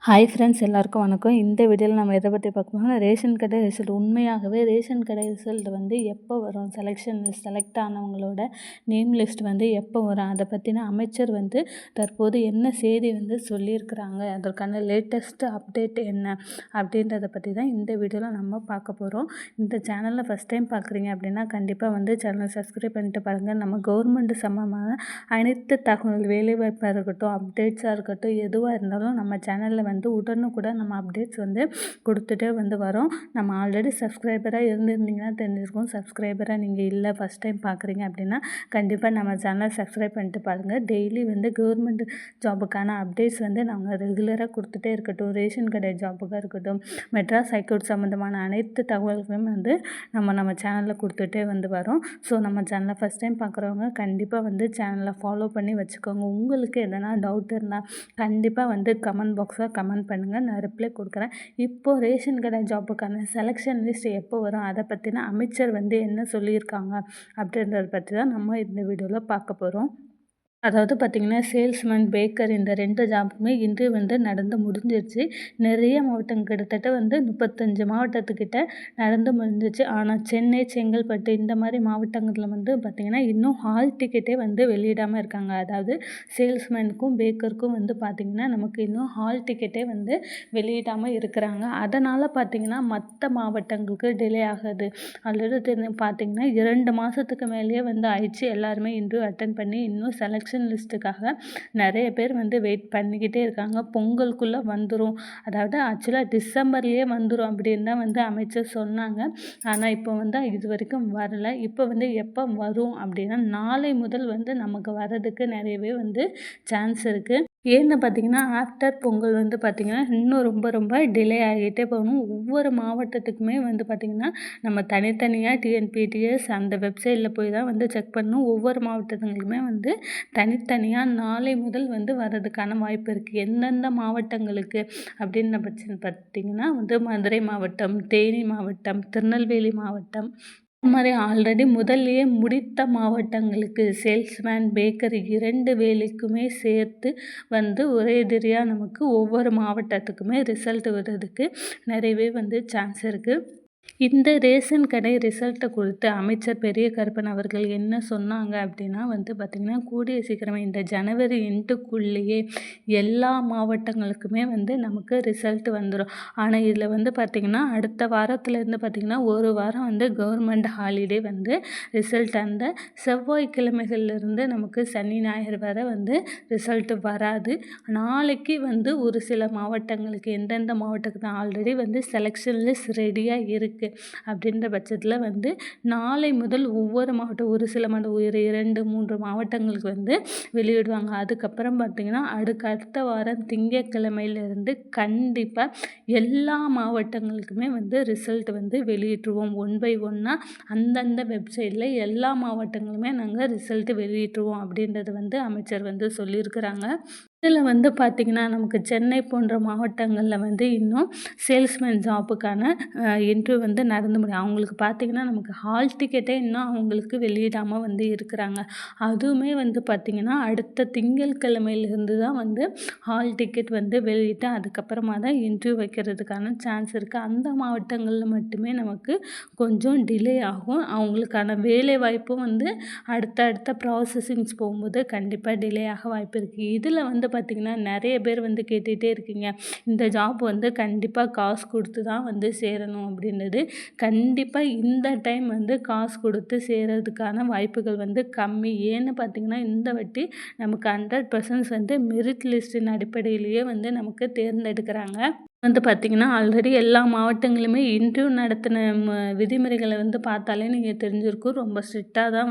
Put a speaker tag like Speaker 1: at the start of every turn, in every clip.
Speaker 1: Hi friends, எல்லாருக்கும் வணக்கம். இந்த வீடியோவில் நம்ம எதை பற்றி பார்க்க போறோம்னா, ரேஷன் கடை ரிசல்ட். உண்மையாகவே ரேஷன் கடை ரிசல்ட் எப்போ வரும், செலக்ட் ஆனவங்களோட நேம் லிஸ்ட் எப்போ வரும், அதை பற்றின அமைச்சர் தற்போது என்ன செய்தி சொல்லியிருக்கிறாங்க, அதற்கான லேட்டஸ்ட் அப்டேட் என்ன அப்படின்றத பற்றி தான் இந்த வீடியோவில் நம்ம பார்க்க போகிறோம். இந்த சேனலில் ஃபஸ்ட் டைம் பார்க்குறீங்க அப்படின்னா கண்டிப்பாக சேனலை சப்ஸ்கிரைப் பண்ணிட்டு பாருங்கள். நம்ம கவர்மெண்ட் சம்மந்தமான அனைத்து தகவல், வேலைவாய்ப்பாக இருக்கட்டும், அப்டேட்ஸாக இருக்கட்டும், எதுவாக இருந்தாலும் நம்ம சேனலில் உடனுக்குடன் நம்ம அப்டேட்ஸ் கொடுத்துட்டே வரோம். நம்ம ஆல்ரெடி சப்ஸ்கிரைபராக இருந்திருந்தீங்கன்னா தெரிஞ்சிருக்கும். சப்ஸ்கிரைபராக நீங்கள் இல்லை, ஃபஸ்ட் டைம் பார்க்குறீங்க அப்படின்னா கண்டிப்பாக நம்ம சேனலை சப்ஸ்கிரைப் பண்ணிட்டு பாருங்கள். டெய்லி கவர்மெண்ட் ஜாபுக்கான அப்டேட்ஸ் நாங்கள் ரெகுலராக கொடுத்துட்டே இருக்கட்டும். ரேஷன் கடை ஜாபுக்காக இருக்கட்டும், மெட்ராஸ் ஹைகோர்ட் சம்மந்தமான அனைத்து தகவல்களும் நம்ம சேனலில் கொடுத்துட்டே வரோம். ஸோ நம்ம சேனலை ஃபஸ்ட் டைம் பார்க்குறவங்க கண்டிப்பாக சேனலை ஃபாலோ பண்ணி வச்சுக்கோங்க. உங்களுக்கு எதனா டவுட் இருந்தால் கண்டிப்பாக கமெண்ட் பாக்ஸில் கமெண்ட் பண்ணுங்கள், நான் ரிப்ளை கொடுக்குறேன். இப்போது ரேஷன் கடை ஜாப்புக்கான செலெக்ஷன் லிஸ்ட் எப்போ வரும், அதை பற்றின அமைச்சர் என்ன சொல்லியிருக்காங்க அப்படின்றத பற்றி தான் நம்ம இந்த வீடியோவில் பார்க்க போகிறோம். அதாவது பார்த்திங்கன்னா, சேல்ஸ்மேன், பேக்கர் இந்த 2 ஜாப்புமே இன்று நடந்து முடிஞ்சிருச்சு. நிறைய மாவட்டம் கிட்டத்தட்ட 35 மாவட்டத்துக்கிட்ட நடந்து முடிஞ்சிச்சு. ஆனால் சென்னை, செங்கல்பட்டு இந்த மாதிரி மாவட்டங்களில் பார்த்திங்கன்னா இன்னும் ஹால் டிக்கெட்டே வெளியிடாமல் இருக்காங்க. அதாவது சேல்ஸ்மேனுக்கும் பேக்கருக்கும் பார்த்திங்கன்னா நமக்கு இன்னும் ஹால் டிக்கெட்டே வெளியிடாமல் இருக்கிறாங்க. அதனால் பார்த்திங்கன்னா மற்ற மாவட்டங்களுக்கு டிலே ஆகுது. ஆல்ரெடி பார்த்திங்கன்னா 2 மாதத்துக்கு மேலேயே ஆயிடுச்சு. எல்லாருமே இன்டர்வியூ அட்டன் பண்ணி இன்னும் செலக்ஷன் லிஸ்ட்டுக்காக நிறைய பேர் வெயிட் பண்ணிக்கிட்டே இருக்காங்க. பொங்கலுக்குள்ளே வந்துடும், அதாவது ஆக்சுவலாக டிசம்பர்லேயே வந்துடும் அப்படின்னு தான் அமைச்சர் சொன்னாங்க. ஆனால் இப்போ இது வரைக்கும் வரலை. இப்போ எப்போ வரும் அப்படின்னா நாளை முதல் நமக்கு வர்றதுக்கு நிறையவே சான்ஸ் இருக்குது. ஏன்னு பார்த்திங்கன்னா ஆஃப்டர் பொங்கல் பார்த்திங்கன்னா இன்னும் ரொம்ப டிலே ஆகிட்டே போகணும். ஒவ்வொரு மாவட்டத்துக்குமே பார்த்திங்கன்னா நம்ம தனித்தனியாக டிஎன்பிடிஎஸ் அந்த வெப்சைட்டில் போய் தான் செக் பண்ணணும். ஒவ்வொரு மாவட்டத்துங்களுக்குமே தனித்தனியாக நாளை முதல் வர்றதுக்கான வாய்ப்பு இருக்குது. எந்தெந்த மாவட்டங்களுக்கு அப்படின்ற பட்சம் பார்த்திங்கன்னா மதுரை மாவட்டம், தேனி மாவட்டம், திருநெல்வேலி மாவட்டம், இந்த மாதிரி ஆல்ரெடி முதல்லையே முடித்த மாவட்டங்களுக்கு சேல்ஸ்மேன், பேக்கர் 2 வேலைக்குமே சேர்த்து ஒரே எதிரியாக நமக்கு ஒவ்வொரு மாவட்டத்துக்குமே ரிசல்ட் வர்றதுக்கு நிறையவே சான்ஸ் இருக்குது. இந்த ரேஷன் கடை ரிசல்ட்டை குறித்து அமைச்சர் பெரிய கருப்பன் அவர்கள் என்ன சொன்னாங்க அப்படின்னா பார்த்திங்கன்னா, கூடிய சீக்கிரமே இந்த ஜனவரி எண்டுக்குள்ளேயே எல்லா மாவட்டங்களுக்குமே நமக்கு ரிசல்ட் வந்துடும். ஆனால் இதில் பார்த்திங்கன்னா அடுத்த வாரத்துலேருந்து பார்த்திங்கன்னா ஒரு வாரம் கவர்மெண்ட் ஹாலிடே ரிசல்ட் அந்த செவ்வாய்க்கிழமைகள்லேருந்து நமக்கு சனி, ஞாயிறு வரை ரிசல்ட் வராது. நாளைக்கு ஒரு சில மாவட்டங்களுக்கு எந்தெந்த மாவட்டத்துக்கு ஆல்ரெடி செலெக்ஷன் லிஸ்ட் ரெடியாக இருக்குது அப்படின்ற பட்சத்தில் நாளை முதல் ஒவ்வொரு மாவட்டம், ஒரு சில மாவட்டம், ஒரு 2-3 மாவட்டங்களுக்கு வெளியிடுவாங்க. அதுக்கப்புறம் பார்த்திங்கன்னா அடுத்த வாரம் திங்கட்கிழமையிலேருந்து கண்டிப்பாக எல்லா மாவட்டங்களுக்குமே ரிசல்ட் வெளியிட்டுருவோம். 1 by 1 அந்தந்த வெப்சைட்டில் எல்லா மாவட்டங்களுமே நாங்கள் ரிசல்ட் வெளியிட்டுருவோம் அப்படின்றது அமைச்சர் சொல்லியிருக்கிறாங்க. இதில் பார்த்திங்கன்னா நமக்கு சென்னை போன்ற மாவட்டங்களில் இன்னும் சேல்ஸ்மேன் ஜாப்புக்கான இன்டர்வியூ நடந்து முடியும். அவங்களுக்கு பார்த்திங்கன்னா நமக்கு ஹால் டிக்கெட்டே இன்னும் அவங்களுக்கு வெளியிடாமல் இருக்கிறாங்க. அதுவுமே பார்த்திங்கன்னா அடுத்த திங்கட்கிழமையிலேருந்து தான் ஹால் டிக்கெட் வெளியிட்டு அதுக்கப்புறமா தான் இன்டர்வியூ வைக்கிறதுக்கான சான்ஸ் இருக்குது. அந்த மாவட்டங்களில் மட்டுமே நமக்கு கொஞ்சம் டிலே ஆகும். அவங்களுக்கான வேலை வாய்ப்பும் அடுத்த ப்ராசஸிங்ஸ் போகும்போது கண்டிப்பாக டிலே ஆக வாய்ப்பு இருக்குது. இதில் பார்த்திங்கன்னா நிறைய பேர் கேட்டுகிட்டே இருக்கீங்க, இந்த ஜாப் கண்டிப்பாக காசு கொடுத்து தான் சேரணும் அப்படின்றது. கண்டிப்பாக இந்த டைம் காசு கொடுத்து சேர்கிறதுக்கான வாய்ப்புகள் கம்மி. ஏன்னு பார்த்திங்கன்னா இந்த வாட்டி நமக்கு 100% மெரிட் லிஸ்ட்டின் அடிப்படையிலேயே நமக்கு தேர்ந்தெடுக்கிறாங்க. பார்த்திங்கன்னா ஆல்ரெடி எல்லா மாவட்டங்களுமே இன்டர்வியூ நடத்தின விதிமுறைகளை பார்த்தாலே நீங்கள் தெரிஞ்சிருக்கும். ரொம்ப ஸ்ட்ரிக்டாக தான்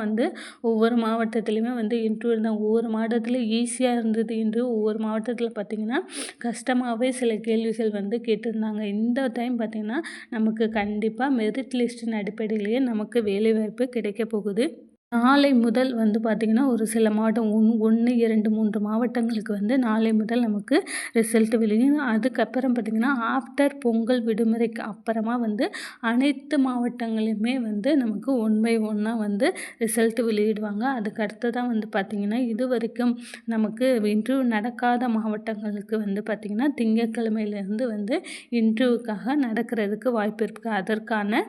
Speaker 1: ஒவ்வொரு மாவட்டத்துலேயுமே இன்டர்வியூ இருந்தால் ஒவ்வொரு மாவட்டத்தில் ஈஸியாக இருந்தது. இன்டர்வியூ ஒவ்வொரு மாவட்டத்தில் பார்த்திங்கன்னா கஷ்டமாகவே சில கேள்விகள் கேட்டிருந்தாங்க. இந்த டைம் பார்த்திங்கன்னா நமக்கு கண்டிப்பாக மெரிட் லிஸ்ட்டின் அடிப்படையிலேயே நமக்கு வேலைவாய்ப்பு கிடைக்க போகுது. நாளை முதல் வந்து பார்த்திங்கன்னா, ஒரு சில மாவட்டம் 1, 2, 3 மாவட்டங்களுக்கு வந்து நாளை முதல் நமக்கு ரிசல்ட் வெளியும். அதுக்கப்புறம் பார்த்திங்கன்னா, ஆஃப்டர் பொங்கல் விடுமுறைக்கு அப்புறமா வந்து அனைத்து மாவட்டங்களையுமே வந்து நமக்கு 1 பை 1 வந்து ரிசல்ட் வெளியிடுவாங்க. அதுக்கு அடுத்ததா வந்து பார்த்திங்கன்னா, இதுவரைக்கும் நமக்கு இன்டர்வியூ நடக்காத மாவட்டங்களுக்கு வந்து பார்த்திங்கன்னா, திங்கட்கிழமையிலேருந்து வந்து இன்டர்வியூக்காக நடக்கிறதுக்கு வாய்ப்பு இருக்குது.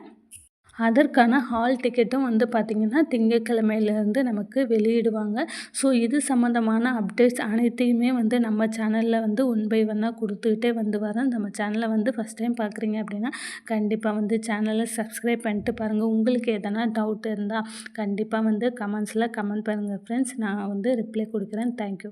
Speaker 1: அதற்கான ஹால் டிக்கெட்டும் வந்து பார்த்திங்கன்னா, திங்கட்கிழமையிலேருந்து நமக்கு வெளியிடுவாங்க. ஸோ இது சம்மந்தமான அப்டேட்ஸ் அனைத்தையுமே வந்து நம்ம சேனலில் வந்து 1 பை 1 கொடுத்துக்கிட்டே வந்து வரேன். நம்ம சேனலை வந்து ஃபஸ்ட் டைம் பார்க்குறீங்க அப்படின்னா, கண்டிப்பாக வந்து சேனலை சப்ஸ்கிரைப் பண்ணிட்டு பாருங்கள். உங்களுக்கு எதனா டவுட் இருந்தால் கண்டிப்பாக வந்து கமெண்ட்ஸில் கமெண்ட் பண்ணுங்கள் ஃப்ரெண்ட்ஸ். நான் வந்து ரிப்ளை கொடுக்குறேன். தேங்க்யூ.